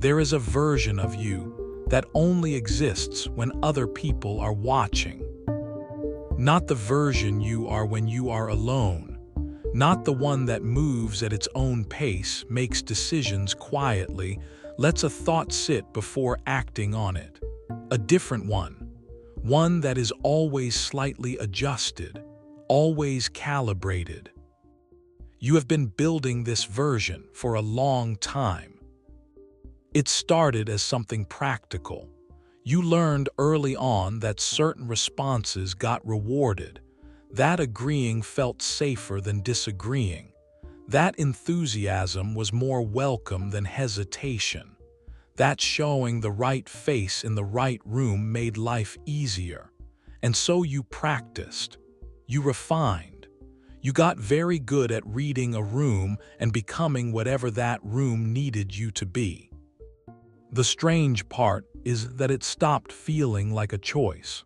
There is a version of you that only exists when other people are watching. Not the version you are when you are alone. Not the one that moves at its own pace, makes decisions quietly, lets a thought sit before acting on it. A different one. One that is always slightly adjusted, always calibrated. You have been building this version for a long time. It started as something practical. You learned early on that certain responses got rewarded, that agreeing felt safer than disagreeing, that enthusiasm was more welcome than hesitation, that showing the right face in the right room made life easier. And so you practiced, you refined, you got very good at reading a room and becoming whatever that room needed you to be. The strange part is that it stopped feeling like a choice.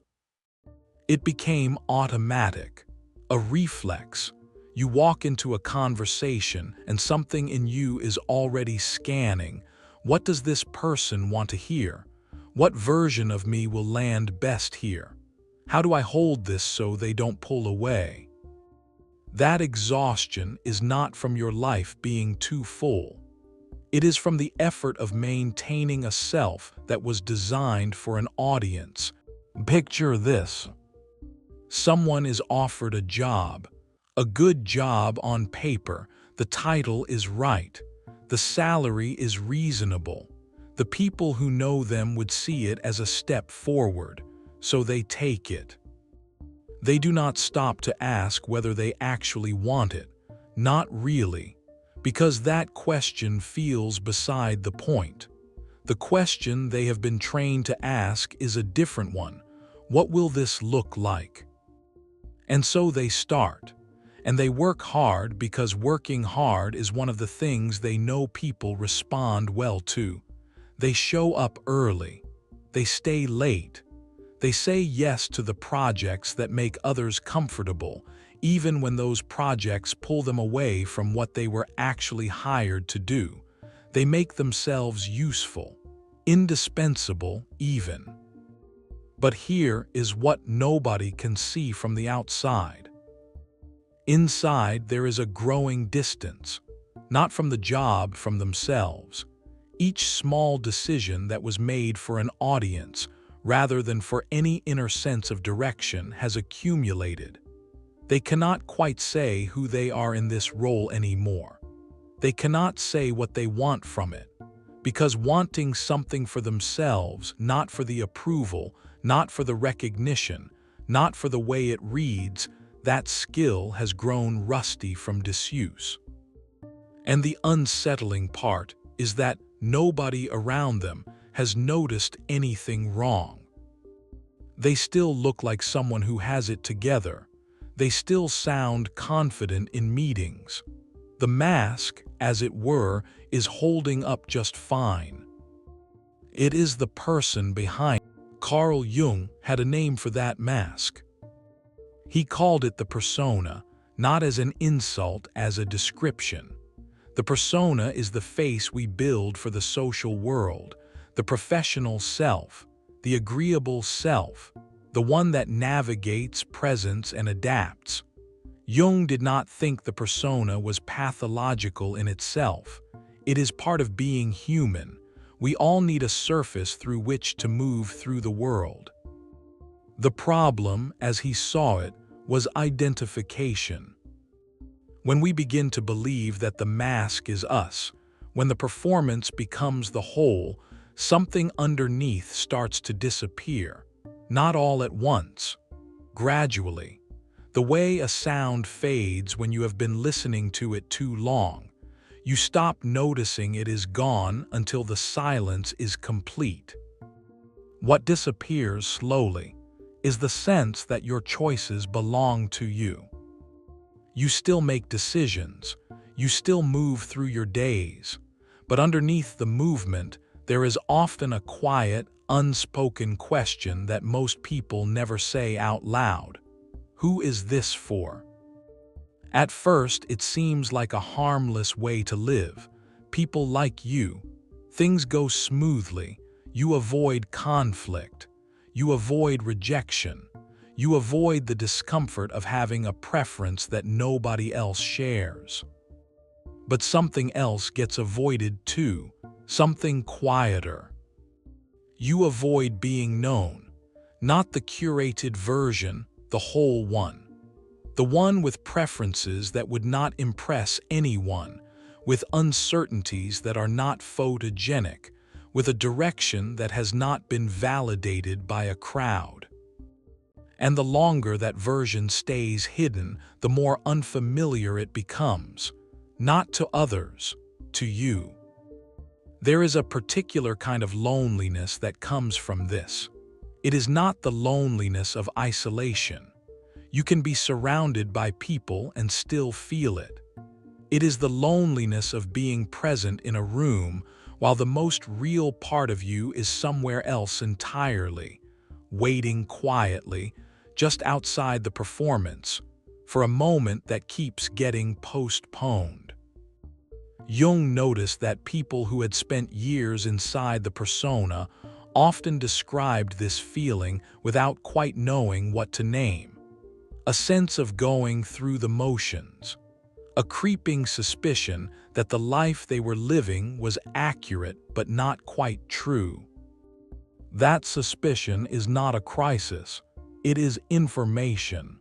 It became automatic, a reflex. You walk into a conversation and something in you is already scanning. What does this person want to hear? What version of me will land best here? How do I hold this so they don't pull away? That exhaustion is not from your life being too full. It is from the effort of maintaining a self that was designed for an audience. Picture this. Someone is offered a job, a good job on paper. The title is right. The salary is reasonable. The people who know them would see it as a step forward, so they take it. They do not stop to ask whether they actually want it. Not really. Because that question feels beside the point. The question they have been trained to ask is a different one. What will this look like? And so they start. And they work hard because working hard is one of the things they know people respond well to. They show up early. They stay late. They say yes to the projects that make others comfortable, even when those projects pull them away from what they were actually hired to do. They make themselves useful, indispensable even. But here is what nobody can see from the outside. Inside there is a growing distance, not from the job, from themselves. Each small decision that was made for an audience, rather than for any inner sense of direction, has accumulated. They cannot quite say who they are in this role anymore. They cannot say what they want from it, because wanting something for themselves, not for the approval, not for the recognition, not for the way it reads, that skill has grown rusty from disuse. And the unsettling part is that nobody around them has noticed anything wrong. They still look like someone who has it together. They still sound confident in meetings. The mask, as it were, is holding up just fine. It is the person behind. Carl Jung had a name for that mask. He called it the persona, not as an insult, as a description. The persona is the face we build for the social world, the professional self, the agreeable self, the one that navigates, presents, and adapts. Jung did not think the persona was pathological in itself. It is part of being human. We all need a surface through which to move through the world. The problem, as he saw it, was identification. When we begin to believe that the mask is us, when the performance becomes the whole, something underneath starts to disappear. Not all at once, gradually. The way a sound fades when you have been listening to it too long. You stop noticing it is gone until the silence is complete. What disappears slowly is the sense that your choices belong to you. You still make decisions, you still move through your days, but underneath the movement, there is often a quiet, unspoken question that most people never say out loud. Who is this for? At first, it seems like a harmless way to live. People like you. Things go smoothly. You avoid conflict. You avoid rejection. You avoid the discomfort of having a preference that nobody else shares. But something else gets avoided too, something quieter. You avoid being known, not the curated version, the whole one. The one with preferences that would not impress anyone, with uncertainties that are not photogenic, with a direction that has not been validated by a crowd. And the longer that version stays hidden, the more unfamiliar it becomes, not to others, to you. There is a particular kind of loneliness that comes from this. It is not the loneliness of isolation. You can be surrounded by people and still feel it. It is the loneliness of being present in a room while the most real part of you is somewhere else entirely, waiting quietly, just outside the performance, for a moment that keeps getting postponed. Jung noticed that people who had spent years inside the persona often described this feeling without quite knowing what to name. A sense of going through the motions. A creeping suspicion that the life they were living was accurate but not quite true. That suspicion is not a crisis. It is information.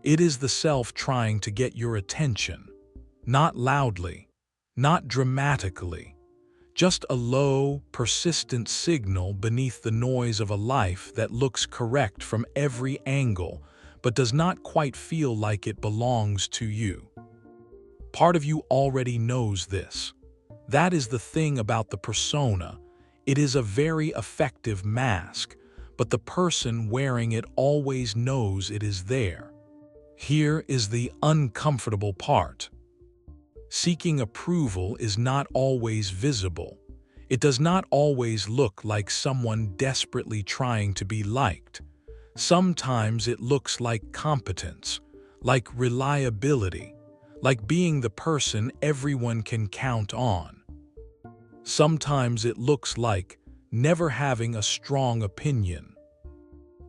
It is the self trying to get your attention, not loudly, not dramatically, just a low, persistent signal beneath the noise of a life that looks correct from every angle but does not quite feel like it belongs to you. Part of you already knows this. That is the thing about the persona. It is a very effective mask, but the person wearing it always knows it is there. Here is the uncomfortable part. Seeking approval is not always visible. It does not always look like someone desperately trying to be liked. Sometimes it looks like competence, like reliability, like being the person everyone can count on. Sometimes it looks like never having a strong opinion.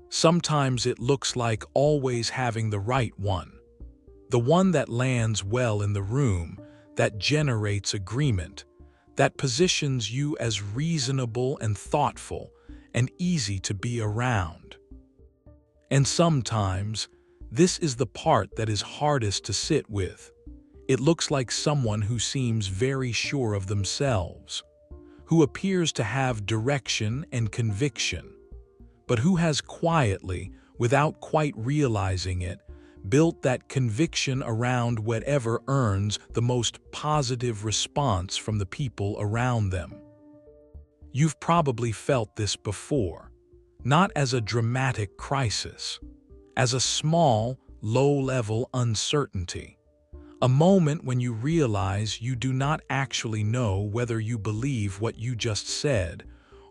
Sometimes it looks like always having the right one, the one that lands well in the room, that generates agreement, that positions you as reasonable and thoughtful and easy to be around. And sometimes, this is the part that is hardest to sit with. It looks like someone who seems very sure of themselves, who appears to have direction and conviction, but who has quietly, without quite realizing it, built that conviction around whatever earns the most positive response from the people around them. You've probably felt this before, not as a dramatic crisis, as a small, low-level uncertainty. A moment when you realize you do not actually know whether you believe what you just said,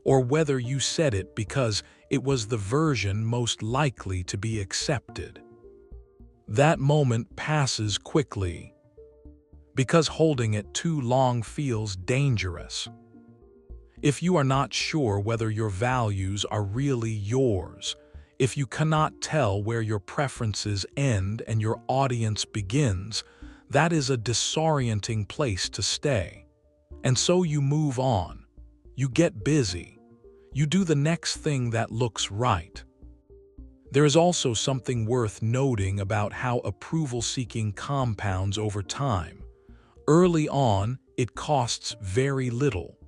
or whether you said it because it was the version most likely to be accepted. That moment passes quickly, because holding it too long feels dangerous. If you are not sure whether your values are really yours, if you cannot tell where your preferences end and your audience begins, that is a disorienting place to stay. And so you move on. You get busy. You do the next thing that looks right. There is also something worth noting about how approval-seeking compounds over time. Early on, it costs very little.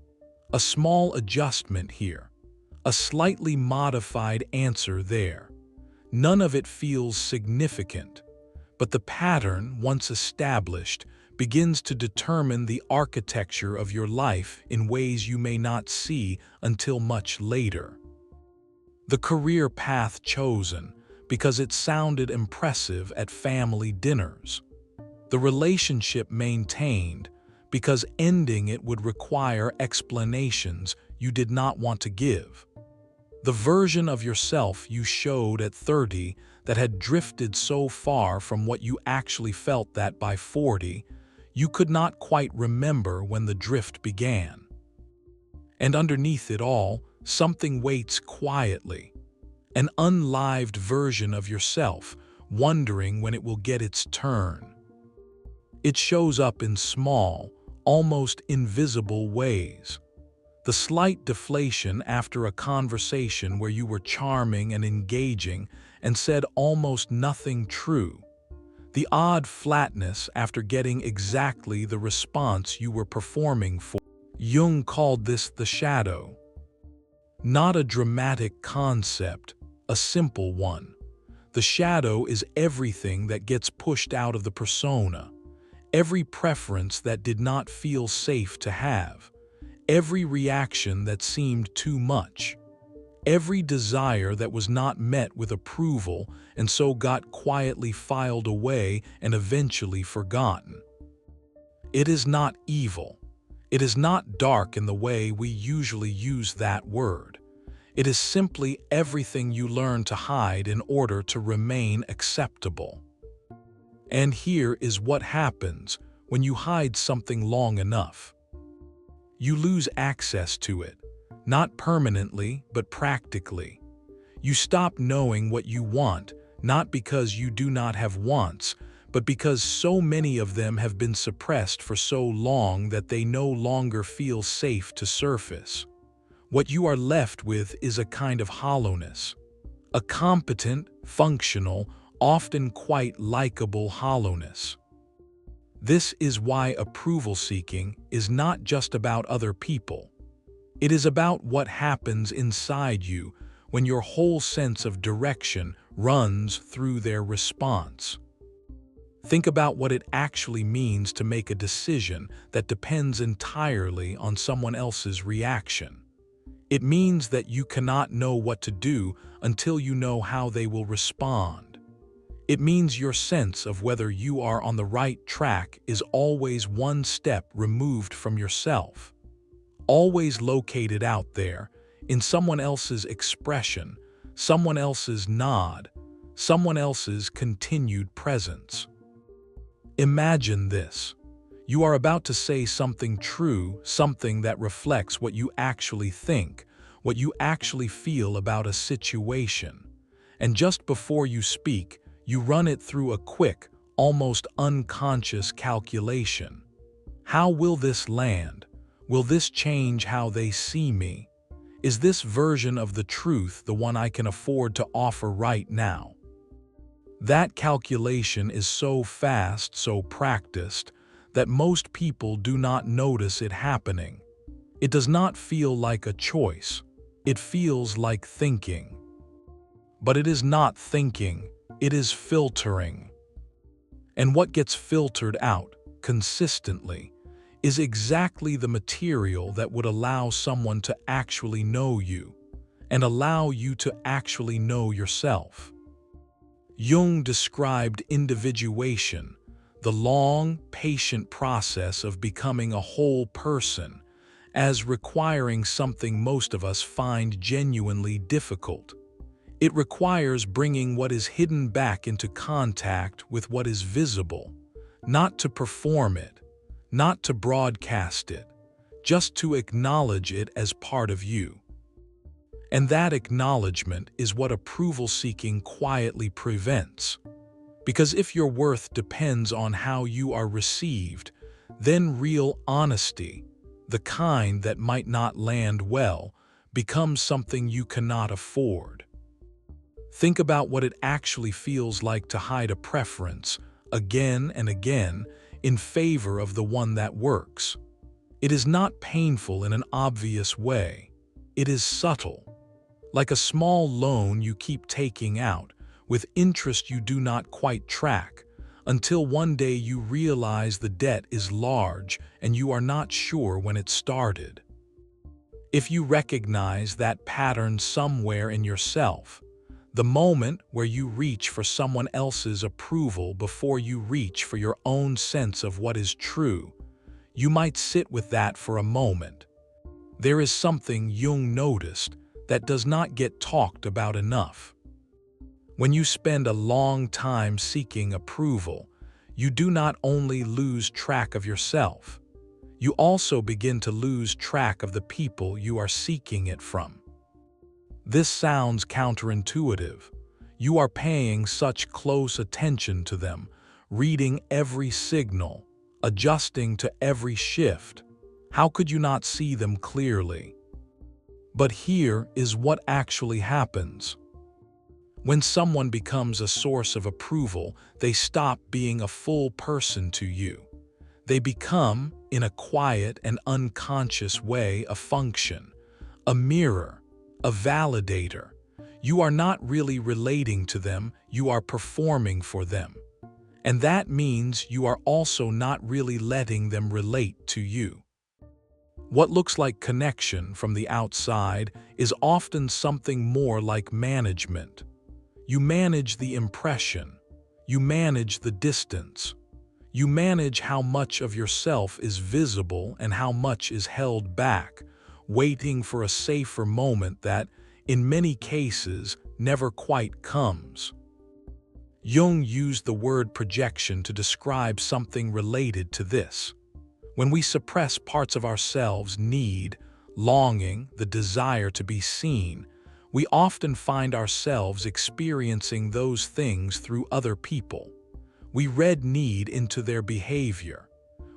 A small adjustment here, a slightly modified answer there. None of it feels significant, but the pattern, once established, begins to determine the architecture of your life in ways you may not see until much later. The career path chosen because it sounded impressive at family dinners. The relationship maintained because ending it would require explanations you did not want to give. The version of yourself you showed at 30 that had drifted so far from what you actually felt that by 40, you could not quite remember when the drift began. And underneath it all, something waits quietly, an unlived version of yourself, wondering when it will get its turn. It shows up in small, almost invisible ways. The slight deflation after a conversation where you were charming and engaging and said almost nothing true. The odd flatness after getting exactly the response you were performing for. Jung called this the shadow. Not a dramatic concept, a simple one. The shadow is everything that gets pushed out of the persona, every preference that did not feel safe to have, every reaction that seemed too much, every desire that was not met with approval and so got quietly filed away and eventually forgotten. It is not evil. It is not dark in the way we usually use that word. It is simply everything you learn to hide in order to remain acceptable. And here is what happens when you hide something long enough. You lose access to it, not permanently, but practically. You stop knowing what you want, not because you do not have wants, but because so many of them have been suppressed for so long that they no longer feel safe to surface. What you are left with is a kind of hollowness, a competent, functional, often quite likable hollowness. This is why approval seeking is not just about other people. It is about what happens inside you when your whole sense of direction runs through their response. Think about what it actually means to make a decision that depends entirely on someone else's reaction. It means that you cannot know what to do until you know how they will respond. It means your sense of whether you are on the right track is always one step removed from yourself, always located out there, in someone else's expression, someone else's nod, someone else's continued presence. Imagine this. You are about to say something true, something that reflects what you actually think, what you actually feel about a situation. And just before you speak, you run it through a quick, almost unconscious calculation. How will this land? Will this change how they see me? Is this version of the truth the one I can afford to offer right now? That calculation is so fast, so practiced, that most people do not notice it happening. It does not feel like a choice. It feels like thinking. But it is not thinking, it is filtering. And what gets filtered out, consistently, is exactly the material that would allow someone to actually know you, and allow you to actually know yourself. Jung described individuation, the long, patient process of becoming a whole person, as requiring something most of us find genuinely difficult. It requires bringing what is hidden back into contact with what is visible, not to perform it, not to broadcast it, just to acknowledge it as part of you. And that acknowledgement is what approval-seeking quietly prevents. Because if your worth depends on how you are received, then real honesty, the kind that might not land well, becomes something you cannot afford. Think about what it actually feels like to hide a preference, again and again, in favor of the one that works. It is not painful in an obvious way. It is subtle. Like a small loan you keep taking out, with interest you do not quite track, until one day you realize the debt is large and you are not sure when it started. If you recognize that pattern somewhere in yourself, the moment where you reach for someone else's approval before you reach for your own sense of what is true, you might sit with that for a moment. There is something Jung noticed that does not get talked about enough. When you spend a long time seeking approval, you do not only lose track of yourself, you also begin to lose track of the people you are seeking it from. This sounds counterintuitive. You are paying such close attention to them, reading every signal, adjusting to every shift. How could you not see them clearly? But here is what actually happens. When someone becomes a source of approval, they stop being a full person to you. They become, in a quiet and unconscious way, a function, a mirror, a validator. You are not really relating to them, you are performing for them. And that means you are also not really letting them relate to you. What looks like connection from the outside is often something more like management. You manage the impression. You manage the distance. You manage how much of yourself is visible and how much is held back, waiting for a safer moment that, in many cases, never quite comes. Jung used the word projection to describe something related to this. When we suppress parts of ourselves, need, longing, the desire to be seen, we often find ourselves experiencing those things through other people. We read need into their behavior.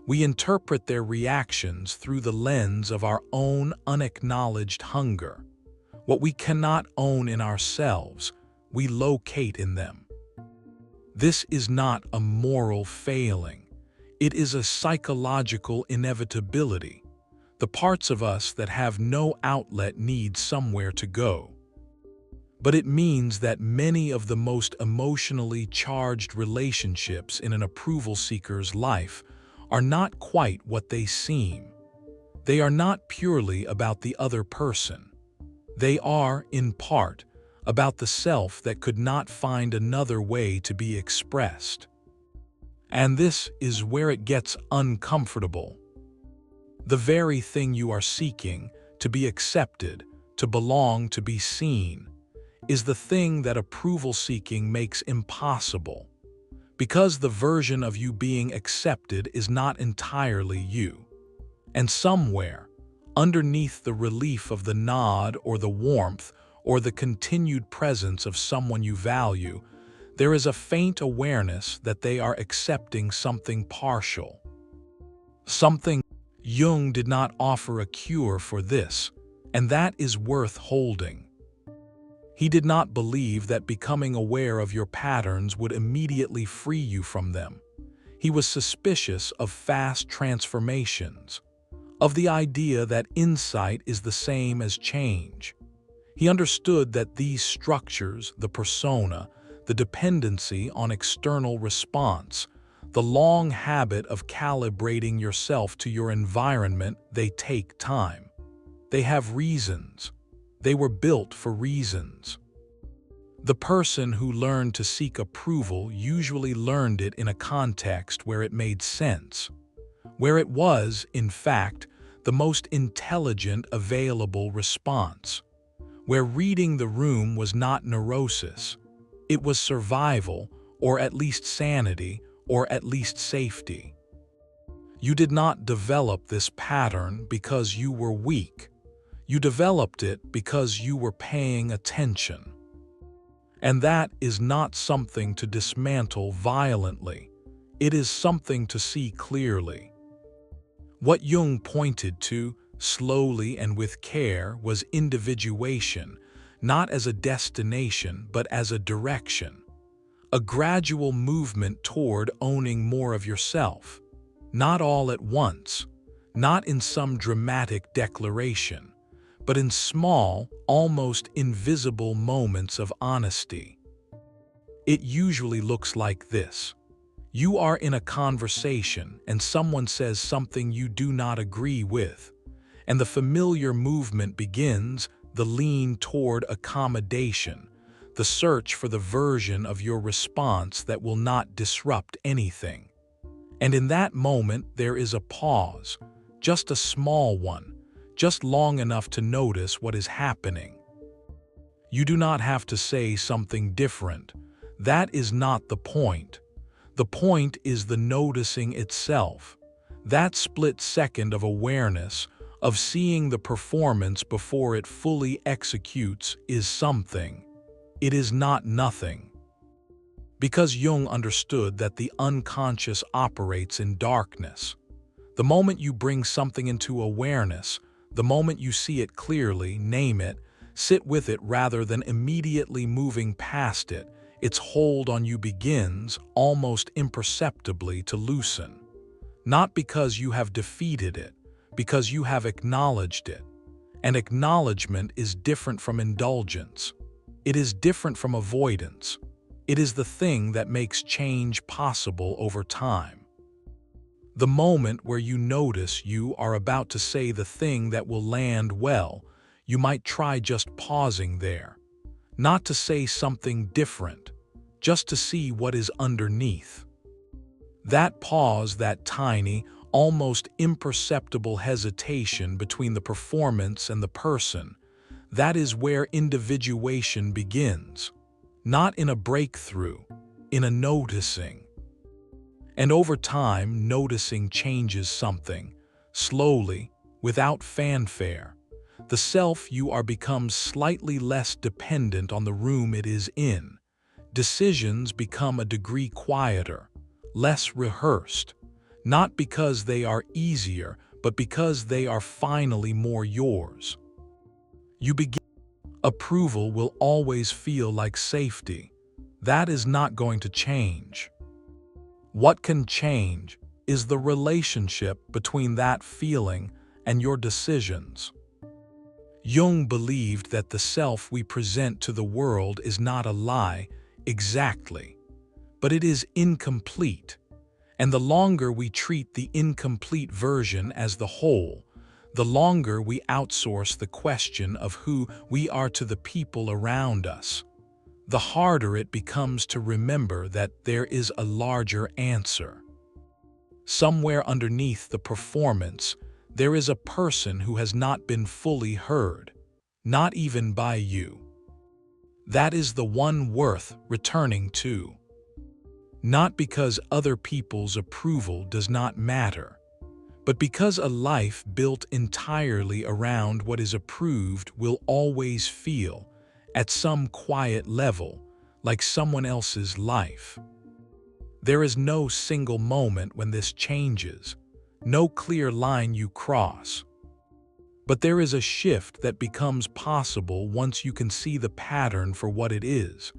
We interpret their reactions through the lens of our own unacknowledged hunger. What we cannot own in ourselves, we locate in them. This is not a moral failing. It is a psychological inevitability. The parts of us that have no outlet need somewhere to go. But it means that many of the most emotionally charged relationships in an approval seeker's life are not quite what they seem. They are not purely about the other person. They are, in part, about the self that could not find another way to be expressed. And this is where it gets uncomfortable. The very thing you are seeking, to be accepted, to belong, to be seen, is the thing that approval seeking makes impossible. Because the version of you being accepted is not entirely you. And somewhere, underneath the relief of the nod or the warmth or the continued presence of someone you value, there is a faint awareness that they are accepting something partial. Something. Jung did not offer a cure for this, and that is worth holding. He did not believe that becoming aware of your patterns would immediately free you from them. He was suspicious of fast transformations, of the idea that insight is the same as change. He understood that these structures, the persona, the dependency on external response, the long habit of calibrating yourself to your environment, they take time. They have reasons. They were built for reasons. The person who learned to seek approval usually learned it in a context where it made sense, where it was, in fact, the most intelligent available response, where reading the room was not neurosis. It was survival, or at least sanity, or at least safety. You did not develop this pattern because you were weak. You developed it because you were paying attention. And that is not something to dismantle violently. It is something to see clearly. What Jung pointed to, slowly and with care, was individuation, not as a destination but as a direction. A gradual movement toward owning more of yourself. Not all at once, not in some dramatic declaration, but in small, almost invisible moments of honesty. It usually looks like this. You are in a conversation and someone says something you do not agree with, and the familiar movement begins, the lean toward accommodation, the search for the version of your response that will not disrupt anything. And in that moment, there is a pause, just a small one, just long enough to notice what is happening. You do not have to say something different. That is not the point. The point is the noticing itself. That split second of awareness, of seeing the performance before it fully executes, is something. It is not nothing. Because Jung understood that the unconscious operates in darkness. The moment you bring something into awareness, the moment you see it clearly, name it, sit with it rather than immediately moving past it, its hold on you begins, almost imperceptibly, to loosen. Not because you have defeated it, because you have acknowledged it. And acknowledgement is different from indulgence. It is different from avoidance. It is the thing that makes change possible over time. The moment where you notice you are about to say the thing that will land well, you might try just pausing there. Not to say something different, just to see what is underneath. That pause, that tiny, almost imperceptible hesitation between the performance and the person, that is where individuation begins. Not in a breakthrough, in a noticing. And over time, noticing changes something, slowly, without fanfare. The self you are becomes slightly less dependent on the room it is in. Decisions become a degree quieter, less rehearsed, not because they are easier, but because they are finally more yours. You begin. Approval will always feel like safety. That is not going to change. What can change is the relationship between that feeling and your decisions. Jung believed that the self we present to the world is not a lie, exactly, but it is incomplete. And the longer we treat the incomplete version as the whole, the longer we outsource the question of who we are to the people around us, the harder it becomes to remember that there is a larger answer. Somewhere underneath the performance, there is a person who has not been fully heard, not even by you. That is the one worth returning to. Not because other people's approval does not matter, but because a life built entirely around what is approved will always feel, at some quiet level, like someone else's life. There is no single moment when this changes, no clear line you cross. But there is a shift that becomes possible once you can see the pattern for what it is,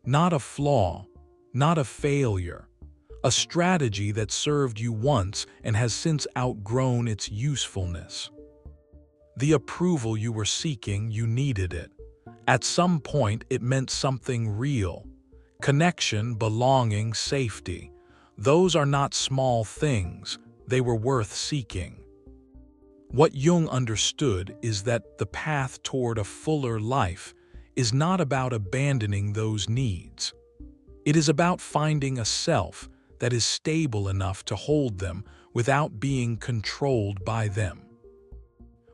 not a flaw, not a failure, a strategy that served you once and has since outgrown its usefulness. The approval you were seeking, you needed it. At some point, it meant something real. Connection, belonging, safety. Those are not small things. They were worth seeking. What Jung understood is that the path toward a fuller life is not about abandoning those needs. It is about finding a self that is stable enough to hold them without being controlled by them.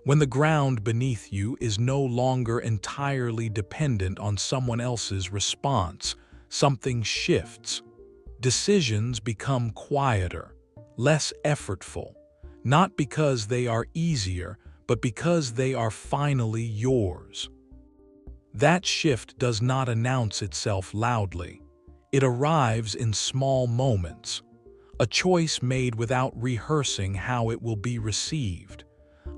When the ground beneath you is no longer entirely dependent on someone else's response, something shifts. Decisions become quieter, less effortful, not because they are easier, but because they are finally yours. That shift does not announce itself loudly. It arrives in small moments, a choice made without rehearsing how it will be received,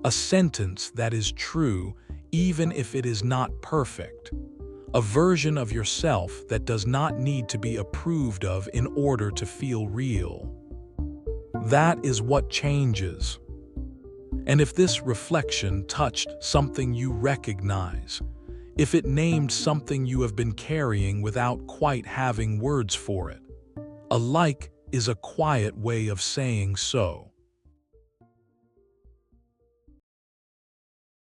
a sentence that is true even if it is not perfect, a version of yourself that does not need to be approved of in order to feel real. That is what changes. And if this reflection touched something you recognize, if it named something you have been carrying without quite having words for it, a like is a quiet way of saying so.